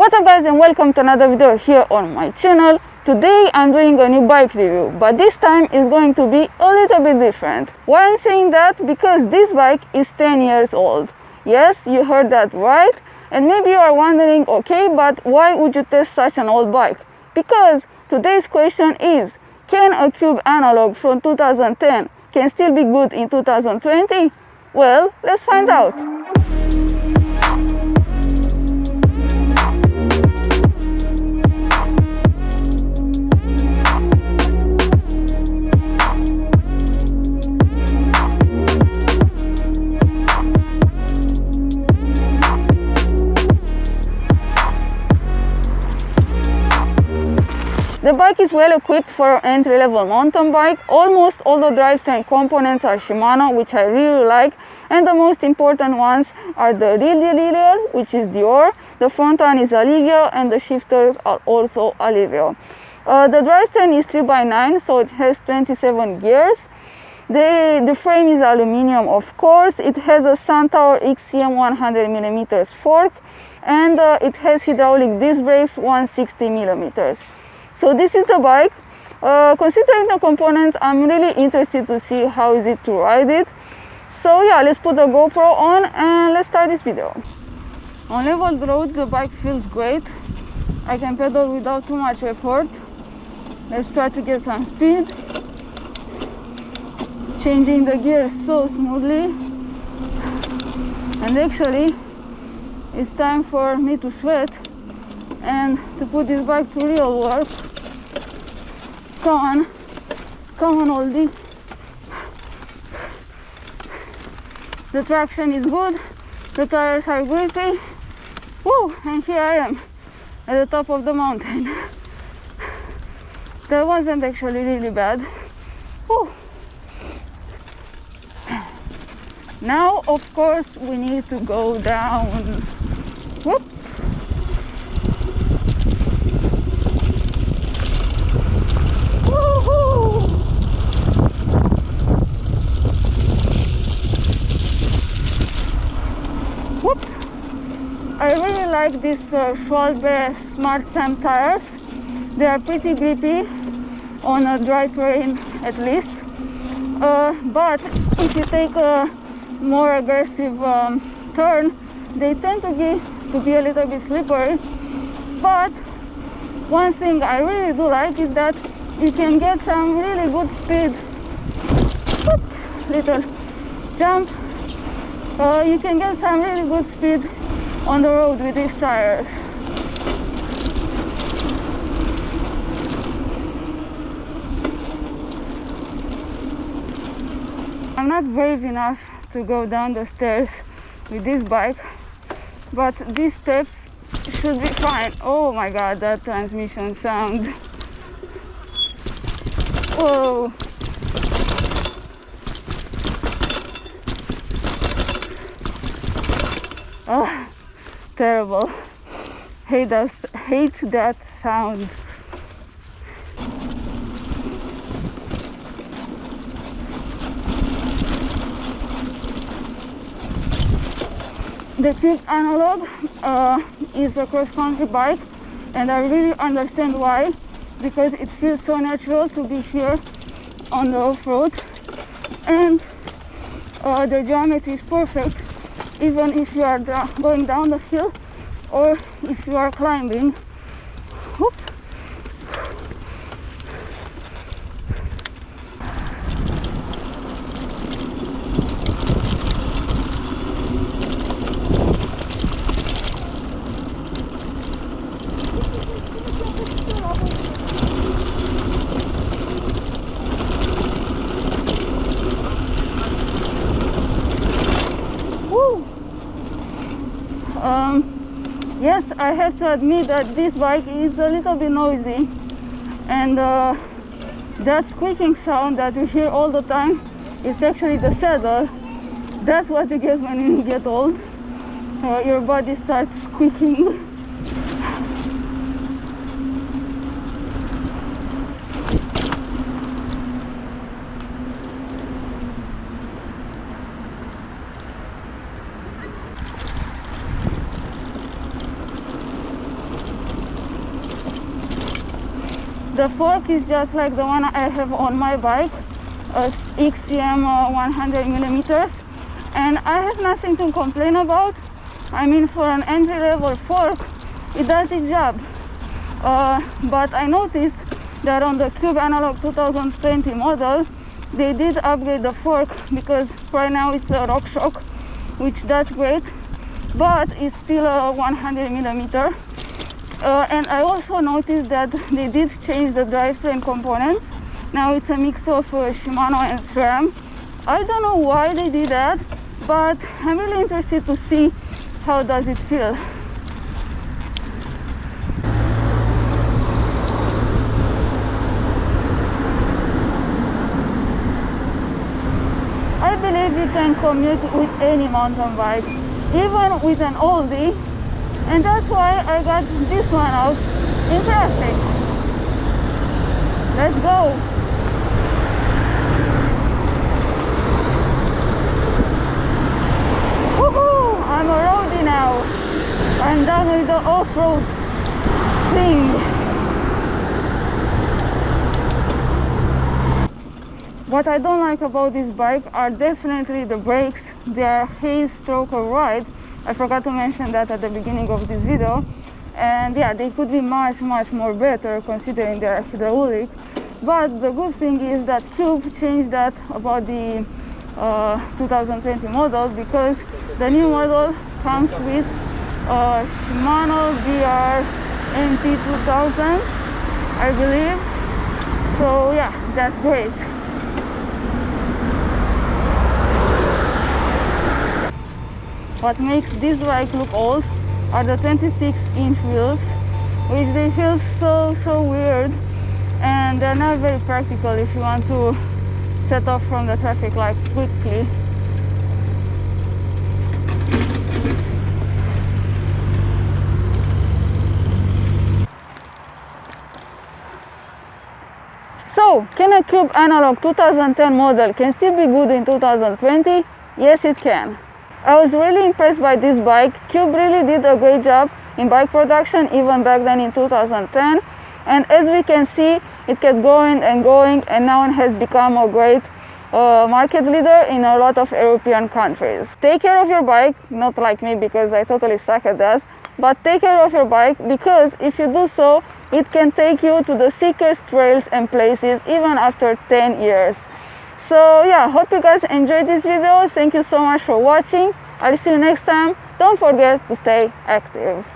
What's up guys, and welcome to another video here on my channel. Today I'm doing a new bike review, but this time is going to be a little bit different. Why I'm saying that? Because this bike is 10 years old. Yes, you heard that right. And maybe you are wondering, okay, but why would you test such an old bike? Because today's question is, can a Cube analog from 2010 can still be good in 2020? Well, let's find out. The bike is well equipped for an entry-level mountain bike. Almost all the drivetrain components are Shimano, which I really like, and the most important ones are the rear derailleur, which is Dior, the front one is Allevial, and the shifters are also Allevial. The drivetrain is 3x9, so it has 27 gears. The frame is aluminium, of course. It has a Suntower XCM 100mm fork, and it has hydraulic disc brakes 160mm. So this is the bike. Considering the components, I'm really interested to see how is it to ride it. So yeah, let's put the GoPro on and let's start this video. On level roads, the bike feels great. I can pedal without too much effort. Let's try to get some speed. Changing the gears so smoothly. And actually, it's time for me to sweat and to put this bike to real work. Come on oldie. The traction is good, the tires are grippy. Woo! And here I am at the top of the mountain. That wasn't actually really bad. Woo! Now of course we need to go down. Whoop! I really like these Schwalbe Smart Sam tires. They are pretty grippy on a dry terrain at least. But if you take a more aggressive turn, they tend to be a little bit slippery. But one thing I really do like is that you can get some really good speed. Whoop, little jump. You can get some really good speed on the road with these tires. I'm not brave enough to go down the stairs with this bike, but these steps should be fine. Oh my god, that transmission sound. Whoa. Oh, terrible. Hate that sound. The Cube analog is a cross-country bike, and I really understand why, because it feels so natural to be here on the off-road, and the geometry is perfect, even if you are going down the hill or if you are climbing. Whoop. Yes, I have to admit that this bike is a little bit noisy, and that squeaking sound that you hear all the time is actually the saddle. That's what you get when you get old. Your body starts squeaking. The fork is just like the one I have on my bike, a XCM 100 millimeters, and I have nothing to complain about. I mean, for an entry-level fork, it does its job. But I noticed that on the Cube Analog 2020 model, they did upgrade the fork, because right now it's a RockShox, which does great, but it's still a 100 millimeter. And I also noticed that they did change the drivetrain components. Now it's a mix of Shimano and SRAM. I don't know why they did that, but I'm really interested to see how does it feel. I believe you can commute with any mountain bike, even with an oldie, and that's why I got this one out in traffic. Let's go! Woohoo! I'm a roadie now. I'm done with the off-road thing. What I don't like about this bike are definitely the brakes. They are haze stroke or ride. I forgot to mention that at the beginning of this video. And yeah, they could be much more better considering they are hydraulic. But the good thing is that Cube changed that about the 2020 model, because the new model comes with Shimano VR MT2000, I believe. So yeah, that's great. What makes this bike look old are the 26-inch wheels, which they feel so weird, and they're not very practical if you want to set off from the traffic light quickly. So, can a Cube Analog 2010 model can still be good in 2020? Yes, it can. I was really impressed by this bike. Cube really did a great job in bike production even back then in 2010, and as we can see, it kept going and going, and now it has become a great market leader in a lot of European countries. Take care of your bike, not like me because I totally suck at that, but take care of your bike, because if you do so, it can take you to the sickest trails and places even after 10 years. So yeah, hope you guys enjoyed this video. Thank you so much for watching. I'll see you next time. Don't forget to stay active.